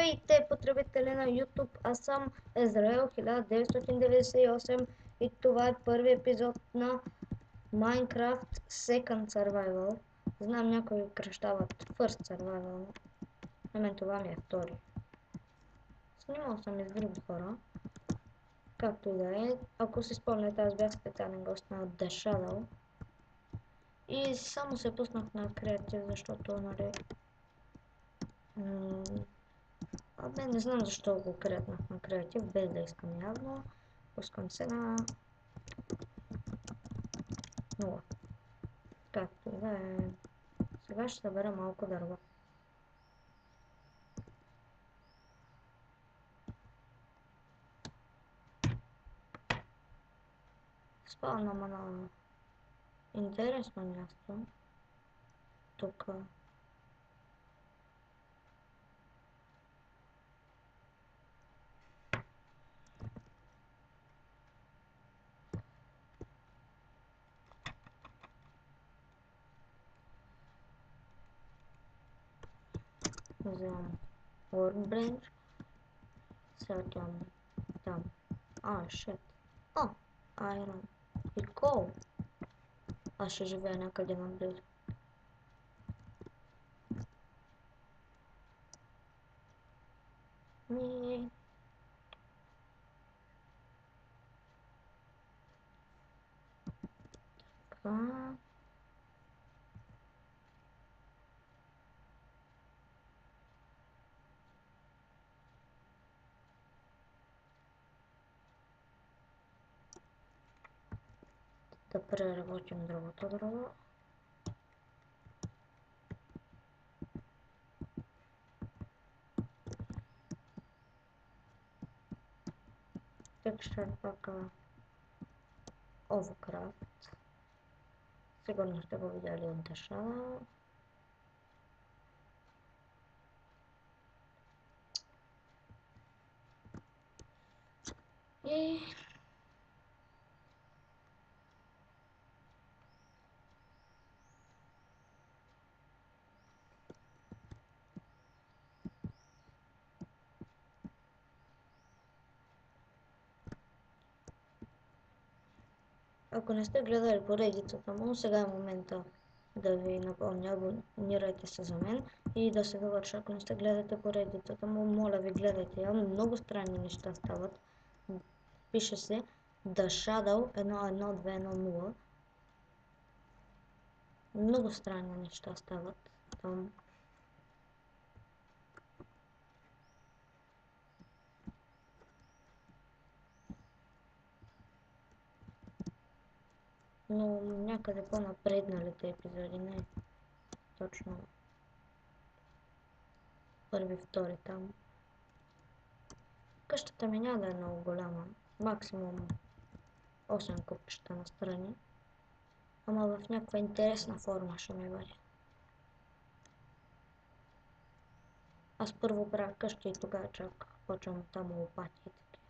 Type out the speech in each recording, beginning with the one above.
Здравейте, потребители на YouTube! Аз съм Езраел 1998 и това е първи епизод на Minecraft Second Survival. Знам, някои кръщават First Survival, на мен това ми е втори. Снимал съм и с други хора, както и да е. Ако си спомняте, аз бях специален гост на The Shadow и само се пуснах на креатив, защото, нали... Абе, не знам защо го кретнах на креатив, без да искам явно. Пускам се на 0. Както да е. Сега ще събера малко дърва. Спавам на интересно място. Тук. Вземам Workbench. Сядам там. Shit. Iron. И coal. Аз ще живея някъде наблизо. Така. Да преработим другото дърво. Texture пака Overcraft. Сигурно сте го видяли от The Shadow. И... Ако не сте гледали поредицата му, сега е момента да ви напомня, абонирайте се за мен и да се довърша. Ако не сте гледате поредицата му, моля ви гледайте я. Много странни неща стават. Пише се The Shadow 11210. Много странни неща стават там. Но някъде по-напредналите епизоди, не точно първи, втори там. Къщата ми няма да е много голяма, максимум 8 купчета настрани, ама в някаква интересна форма ще ми бъде. Аз първо правя къща и тогава чак почвам там лопати и така.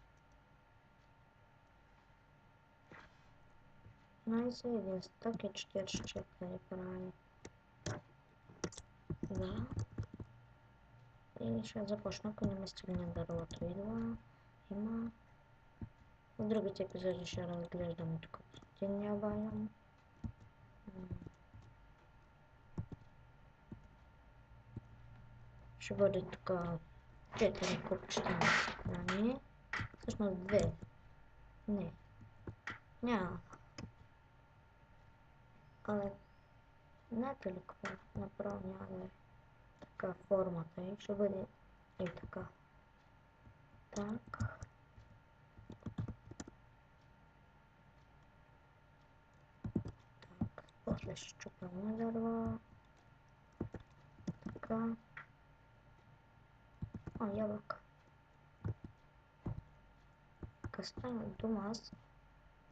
Найсе, един стък и 44 прави. Да. И ще започна, ако не ми стигне дървото. Идва. Има. В другите епизоди ще разглеждаме тук пустинния байом. Ще бъде тук 4 купчета на страни. Всъщност 2. Не. Няма. Але знаете ли какво? Направо няма да е така формата и ще бъде и така. Так. Так. После ще чупаме дърва. Така. Ябълка. Така стана дума аз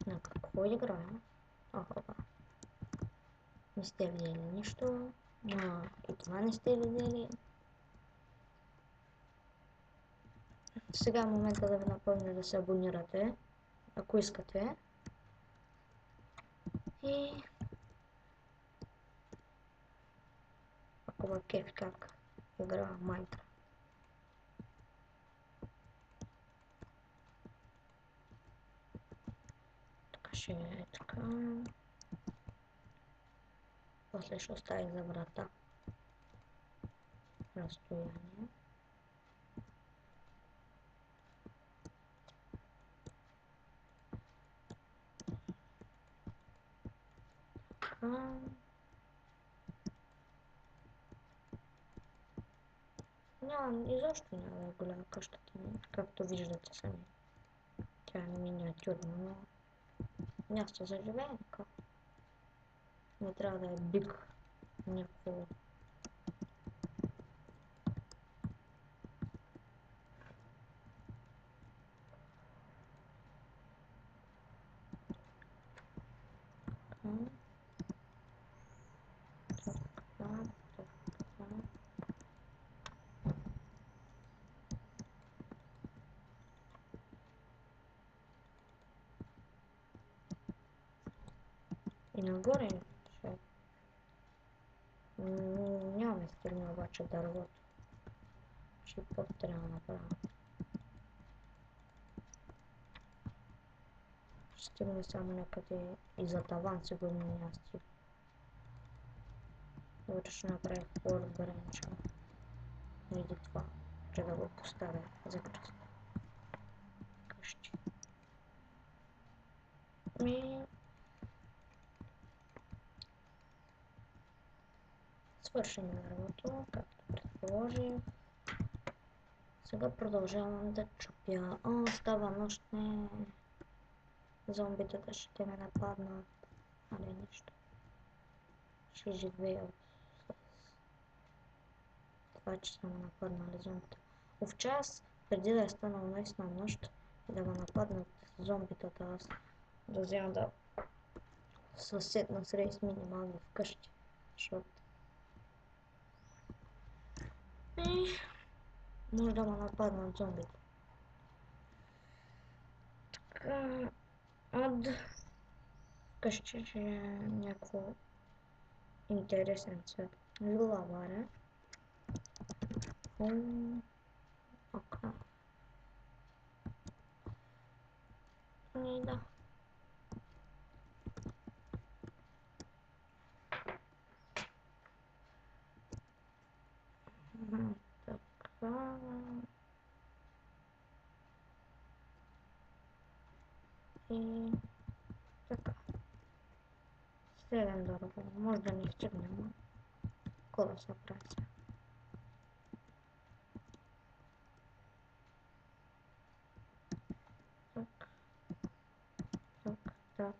на какво играя. Охопа. Не сте видели нищо. И това не сте видели. Сега е момента да ви напомня да се абонирате, ако искате. И ако ва кефи как игра Minecraft. početka. Poslije što ostaje za vrata. Rastojanje. Нямам изобщо няма голяма къщата ми, както виждате сами. Тя е миниатюрна, но място за живеене. Не трябва да е биг някакво. И нагоре ще... Нямаме стигна обаче дървото. Ще трябва да направя. Ще стигне само някъде и за таван сигурно няма стигна. Утре ще направих по-отбраничка. Преди това, че да го поставя за кръст. Къщи. Свършим дървото, както предположих. Сега продължавам да чупя. О, става нощ, не. Зомбитата ще ме нападнат. Але нищо. Ще живея с това, че са ме нападнали зомбите. В час, преди да е станал наистина нощ и да ме нападнат зомбитата, аз да взема да съседна с рейс минимално вкъщи. Защото може да ме нападнат зомбите. Така, вкъщи ще е някакво интересен цвет. Лилава, Ока. И да. Така. И така. 7 дорого. Може да не стигнем. Кола се прави. Так. Так, так.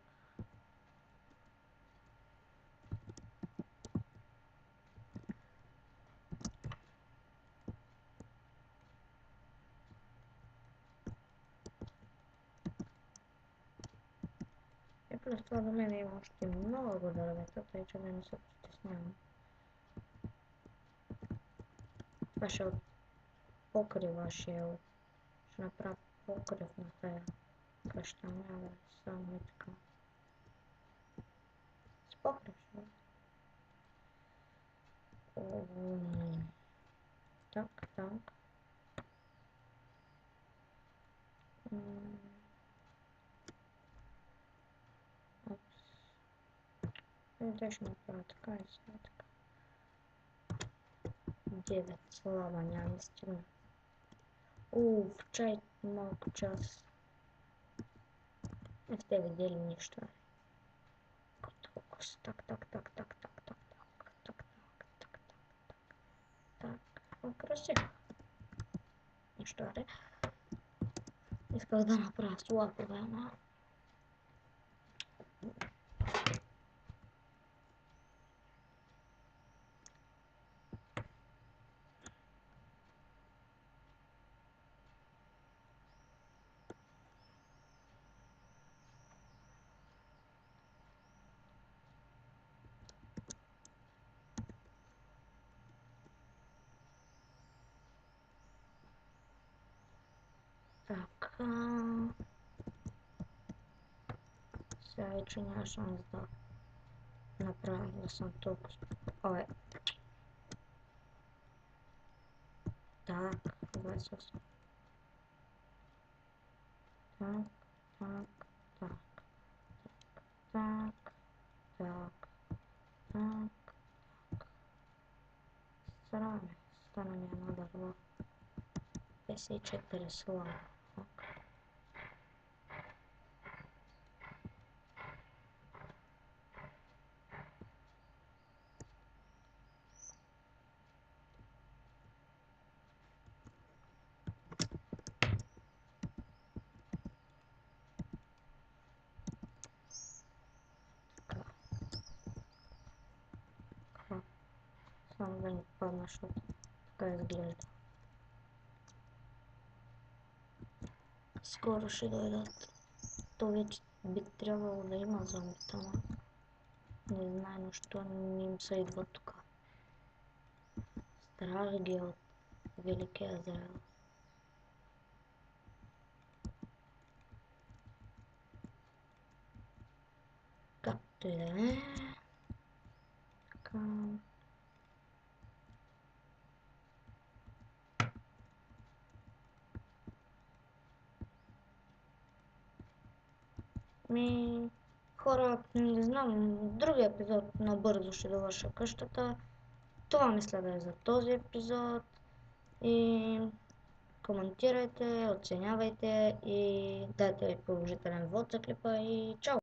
И плюс това до мен има още много дървета, тъй че да не се притеснявам. Това ще от покрива, ще направя покрив на тая къща, няма само и така. С покрив ще бъде. Так, так. Да ще направя така и сега така. 9 слава няма да стигна. В чай малко час. Не сте видели нищо. Так, так, так, так, так, так, так, так, так, так, так. Красиво. Нищо, аре. Исках да направя слапове, ама... Так. Сега вече няма шанс да направя да съм толкова... Ой. Так, 28. Так, так, так. 54 слава. Само да не падна, защото така изглежда. Скоро ще дойдат. То вече би трябвало да има зомбита, но не знам защо не им се идва тук. Страх ги от Великия Израел. Както и да е. Така. Хора, не знам, другия епизод набързо ще довърша къщата. Това мисля да е за този епизод. И коментирайте, оценявайте и дайте положителен вод за клипа и чао!